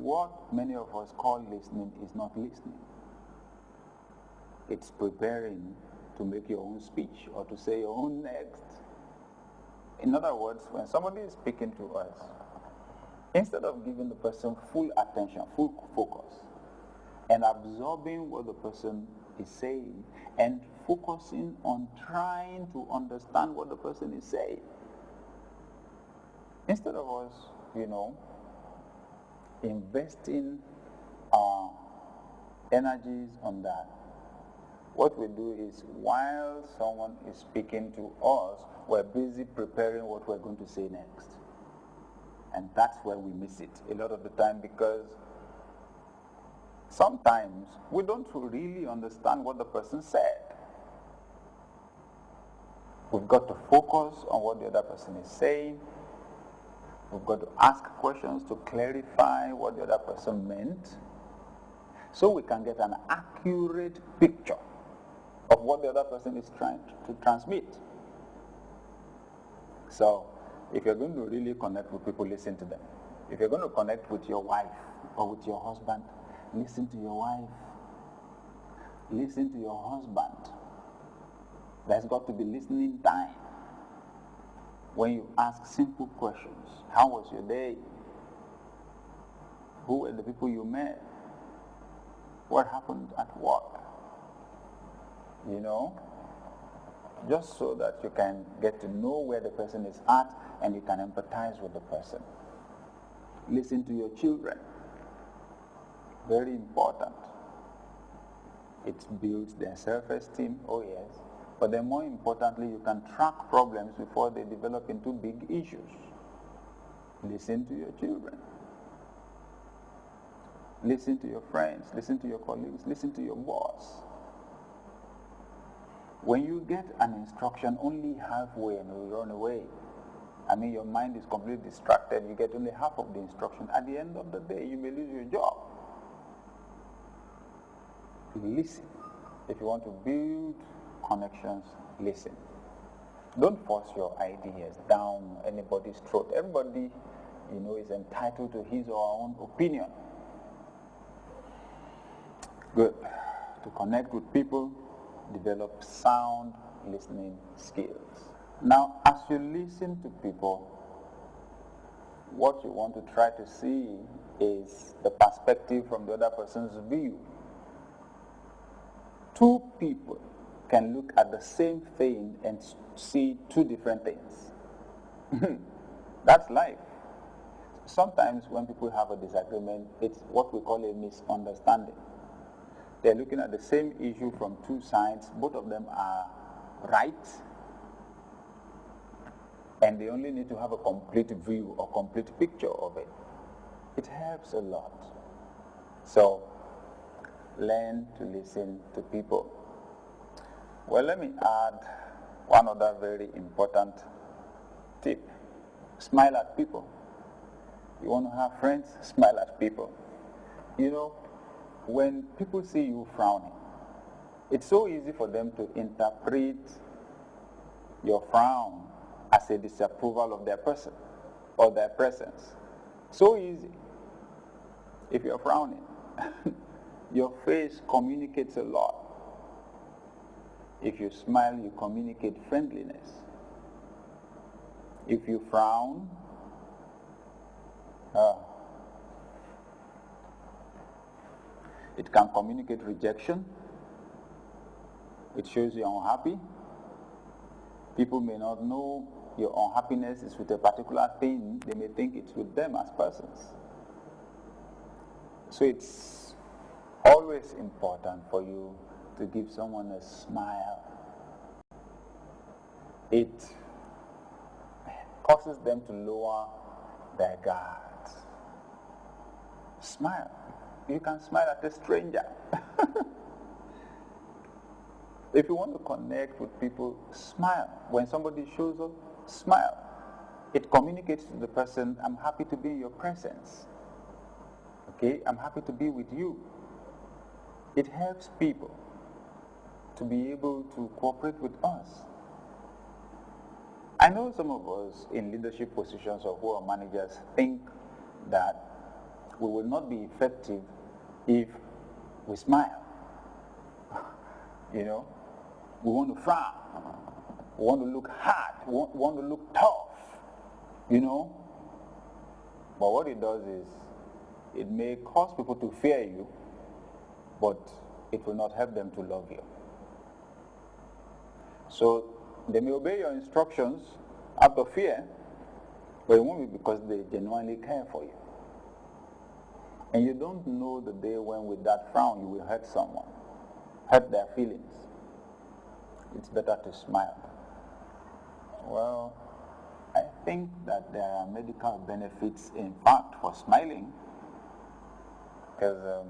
what many of us call listening is not listening. It's preparing to make your own speech or to say your own next. In other words, when somebody is speaking to us, instead of giving the person full attention, full focus, and absorbing what the person is saying and focusing on trying to understand what the person is saying, instead of us, investing our energies on that, what we do is, while someone is speaking to us, we're busy preparing what we're going to say next. And that's where we miss it a lot of the time, because sometimes we don't really understand what the person said. We've got to focus on what the other person is saying. We've got to ask questions to clarify what the other person meant, so we can get an accurate picture of what the other person is trying to transmit. So, if you're going to really connect with people, listen to them. If you're going to connect with your wife or with your husband, listen to your wife. Listen to your husband. There's got to be listening time. When you ask simple questions, how was your day? Who were the people you met? What happened at work? Just so that you can get to know where the person is at and you can empathize with the person. Listen to your children. Very important. It builds their self-esteem, oh yes. But then more importantly, you can track problems before they develop into big issues. Listen to your children. Listen to your friends. Listen to your colleagues. Listen to your boss. When you get an instruction only halfway and you run away, your mind is completely distracted, you get only half of the instruction. At the end of the day, you may lose your job. Listen. If you want to build connections, listen. Don't force your ideas down anybody's throat. Everybody, is entitled to his or her own opinion. Good. To connect with people, develop sound listening skills. Now, as you listen to people, what you want to try to see is the perspective from the other person's view. Two people can look at the same thing and see two different things. That's life. Sometimes when people have a disagreement, it's what we call a misunderstanding. They're looking at the same issue from two sides. Both of them are right, and they only need to have a complete view or complete picture of it. It helps a lot. So, learn to listen to people. Well, let me add one other very important tip. Smile at people. You want to have friends? Smile at people. When people see you frowning, it's so easy for them to interpret your frown as a disapproval of their person or their presence. So easy. If you're frowning, your face communicates a lot. If you smile, you communicate friendliness. If you frown, it can communicate rejection. It shows you're unhappy. People may not know your unhappiness is with a particular thing. They may think it's with them as persons. So it's always important for you to give someone a smile. It causes them to lower their guards. Smile. You can smile at a stranger. If you want to connect with people, smile. When somebody shows up, smile. It communicates to the person, I'm happy to be in your presence. Okay, I'm happy to be with you. It helps people to be able to cooperate with us. I know some of us in leadership positions or who are managers think that we will not be effective if we smile. You know, we want to frown, we want to look hard, we want to look tough, you know. But what it does is, it may cause people to fear you, but it will not help them to love you. So they may obey your instructions out of fear, but it won't be because they genuinely care for you. And you don't know the day when with that frown you will hurt someone, hurt their feelings. It's better to smile. Well, I think that there are medical benefits, in fact, for smiling, because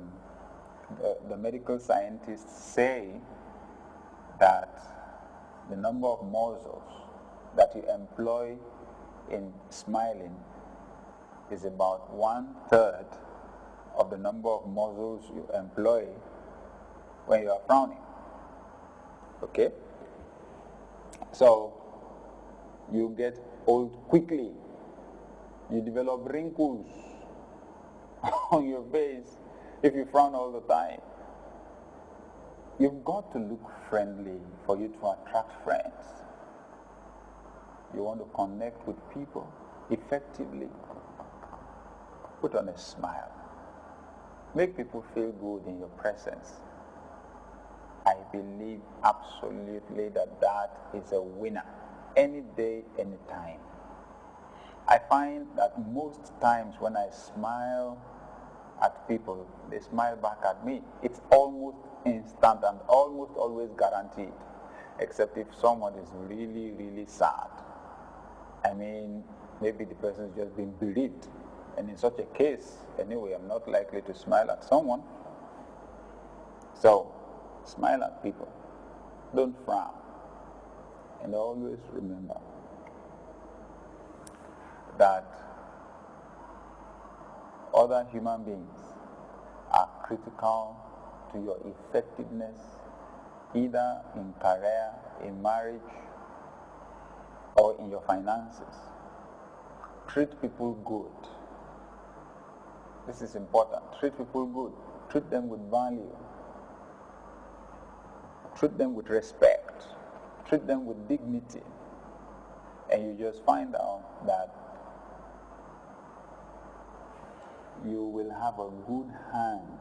the medical scientists say that the number of muscles that you employ in smiling is about 1/3 of the number of muscles you employ when you are frowning. Okay? So you get old quickly. You develop wrinkles on your face if you frown all the time. You've got to look friendly for you to attract friends. You want to connect with people effectively. Put on a smile. Make people feel good in your presence. I believe absolutely that that is a winner. Any day, any time. I find that most times when I smile at people, they smile back at me. It's almost instant and almost always guaranteed, except if someone is really, really sad. I mean, maybe the person's just been bereaved. And in such a case, anyway, I'm not likely to smile at someone. So, smile at people. Don't frown. And always remember that other human beings are critical to your effectiveness, either in career, in marriage, or in your finances. Treat people good. This is important. Treat people good. Treat them with value. Treat them with respect. Treat them with dignity. And you just find out that you will have a good hand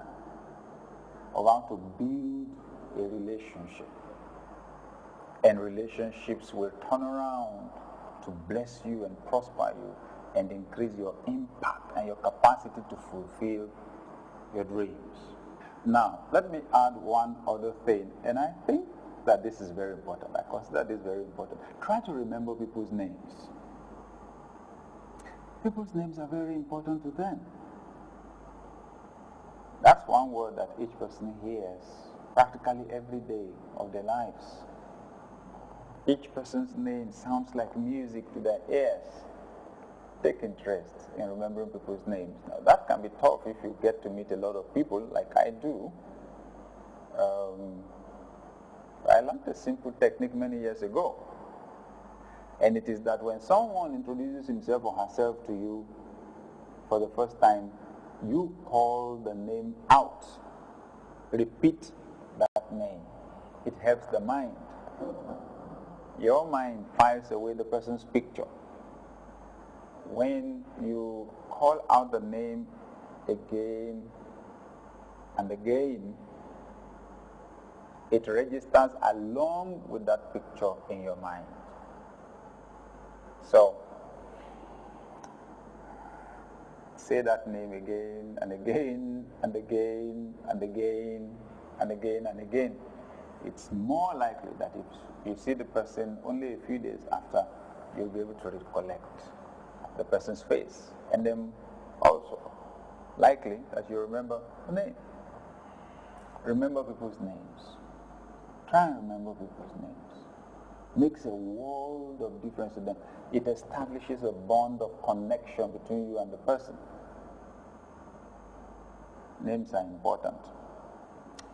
of how to build a relationship. And relationships will turn around to bless you and prosper you and increase your impact and your capacity to fulfill your dreams. Now, let me add one other thing, and I think that this is very important. I consider this very important. Try to remember people's names. People's names are very important to them. That's one word that each person hears practically every day of their lives. Each person's name sounds like music to their ears. Take interest in remembering people's names. Now, that can be tough if you get to meet a lot of people like I do. I learned a simple technique many years ago. And it is that when someone introduces himself or herself to you for the first time, you call the name out. Repeat that name. It helps the mind. Your mind files away the person's picture. When you call out the name again and again, it registers along with that picture in your mind. So, say that name again and again and again and again and again and again. It's more likely that if you see the person only a few days after, you'll be able to recollect the person's face. And then also likely that you remember the name. Remember people's names. Try and remember people's names. Makes a world of difference to them. It establishes a bond of connection between you and the person. Names are important.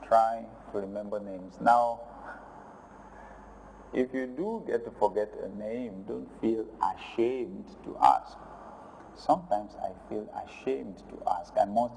Try to remember names. Now, if you do get to forget a name, don't feel ashamed to ask. Sometimes I feel ashamed to ask. I must